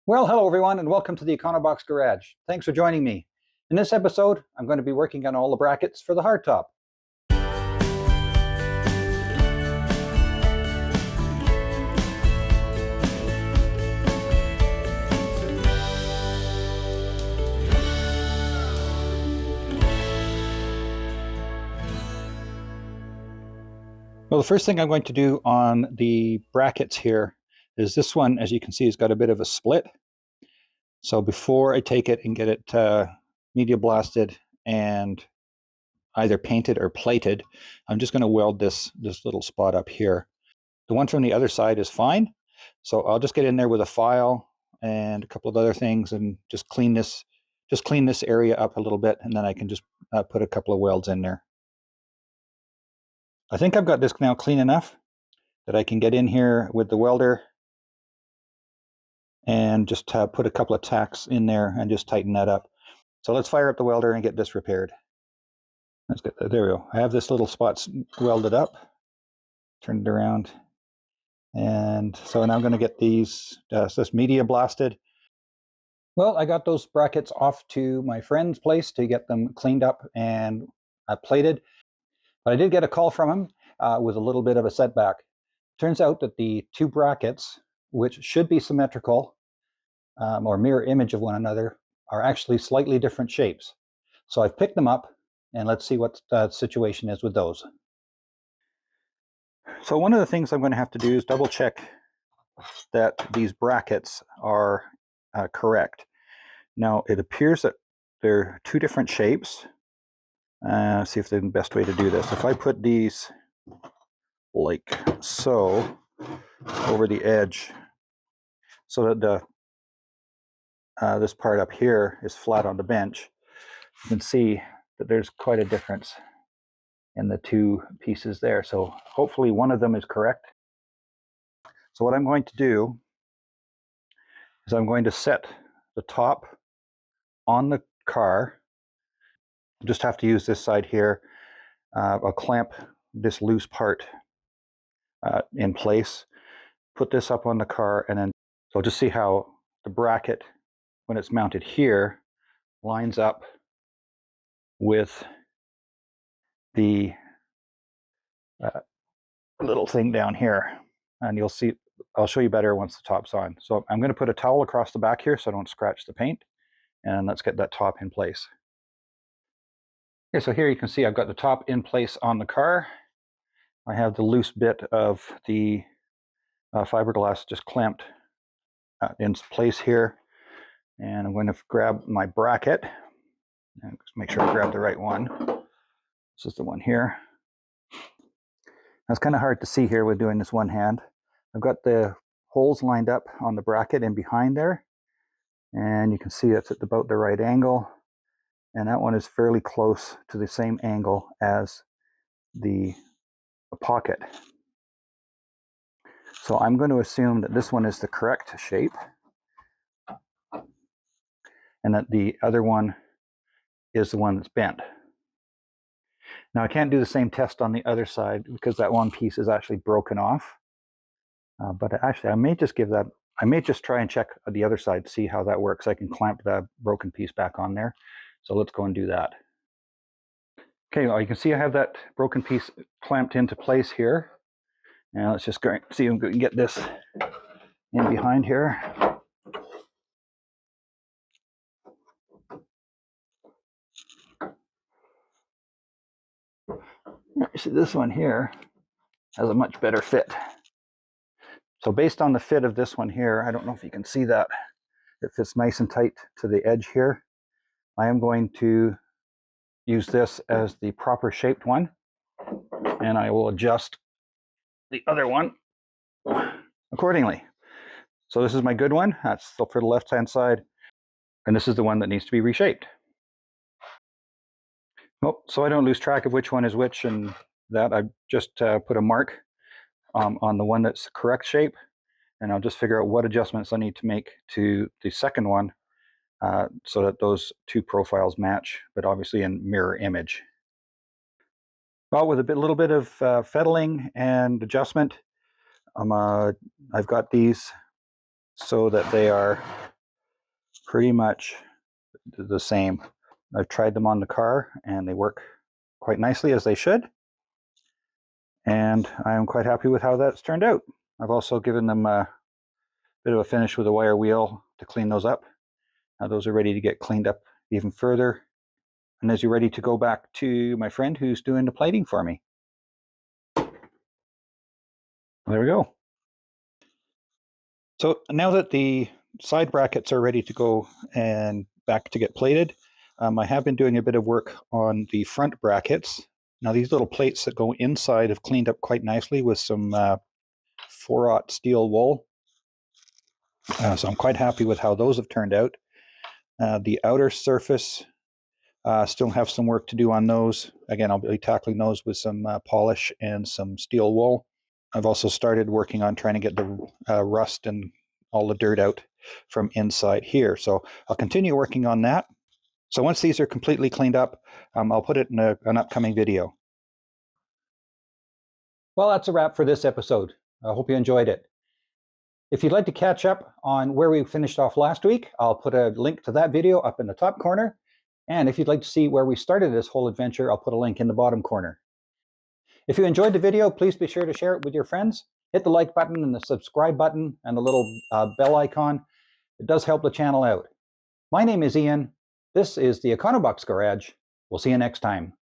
Well, hello everyone, and welcome to the Econobox Garage. Thanks for joining me. In this episode, I'm going to be working on all the brackets for the hardtop. Well, the first thing I'm going to do on the brackets here is this one, as you can see, has got a bit of a split. So before I take it and get it media blasted and either painted or plated, I'm just going to weld this little spot up here. The one from the other side is fine, so I'll just get in there with a file and a couple of other things and just clean this area up a little bit, and then I can just put a couple of welds in there. I think I've got this now clean enough that I can get in here with the welder and just put a couple of tacks in there and just tighten that up. So let's fire up the welder and get this repaired. Let's get there we go. I have this little spot welded up. Turn it around. And so now I'm going to get this media blasted. Well, I got those brackets off to my friend's place to get them cleaned up and plated. But I did get a call from him with a little bit of a setback. Turns out that the two brackets, which should be symmetrical or mirror image of one another, are actually slightly different shapes. So I've picked them up, and let's see what the situation is with those. So one of the things I'm going to have to do is double check that these brackets are correct. Now it appears that they're two different shapes. See if the best way to do this. If I put these like so over the edge, so that this part up here is flat on the bench, you can see that there's quite a difference in the two pieces there. So hopefully one of them is correct. So what I'm going to do is I'm going to set the top on the car. Just have to use this side here. I'll clamp this loose part in place, put this up on the car, and then so I'll just see how the bracket, when it's mounted here, lines up with the little thing down here. And you'll see, I'll show you better once the top's on. So I'm going to put a towel across the back here so I don't scratch the paint. And let's get that top in place. Okay, so here you can see I've got the top in place on the car. I have the loose bit of the fiberglass just clamped in place here. And I'm going to grab my bracket and just make sure I grab the right one. This is the one here. That's kind of hard to see here with doing this one hand. I've got the holes lined up on the bracket and behind there. And you can see it's at about the right angle. And that one is fairly close to the same angle as the pocket. So I'm going to assume that this one is the correct shape and that the other one is the one that's bent. Now I can't do the same test on the other side because that one piece is actually broken off. But actually I may just try and check the other side to see how that works. I can clamp the broken piece back on there. So let's go and do that. Okay, well, you can see I have that broken piece clamped into place here. Now let's just go see if we can get this in behind here. See, this one here has a much better fit. So based on the fit of this one here, I don't know if you can see that. It fits nice and tight to the edge here. I am going to use this as the proper shaped one, and I will adjust the other one accordingly. So this is my good one. That's still for the left-hand side, and this is the one that needs to be reshaped. Well, so I don't lose track of which one is which, and that I just put a mark on the one that's the correct shape, and I'll just figure out what adjustments I need to make to the second one so that those two profiles match, but obviously in mirror image. Well, with a little bit of fettling and adjustment, I've got these so that they are pretty much the same. I've tried them on the car and they work quite nicely as they should. And I am quite happy with how that's turned out. I've also given them a bit of a finish with a wire wheel to clean those up. Now those are ready to get cleaned up even further. And as you're ready to go back to my friend who's doing the plating for me. There we go. So now that the side brackets are ready to go and back to get plated, I have been doing a bit of work on the front brackets. Now these little plates that go inside have cleaned up quite nicely with some 4/0 steel wool. So I'm quite happy with how those have turned out. The outer surface, still have some work to do on those. Again, I'll be tackling those with some polish and some steel wool. I've also started working on trying to get the rust and all the dirt out from inside here. So I'll continue working on that. So once these are completely cleaned up, I'll put it in an upcoming video. Well, that's a wrap for this episode. I hope you enjoyed it. If you'd like to catch up on where we finished off last week, I'll put a link to that video up in the top corner. And if you'd like to see where we started this whole adventure, I'll put a link in the bottom corner. If you enjoyed the video, please be sure to share it with your friends. Hit the like button and the subscribe button and the little bell icon. It does help the channel out. My name is Ian. This is the Econobox Garage. We'll see you next time.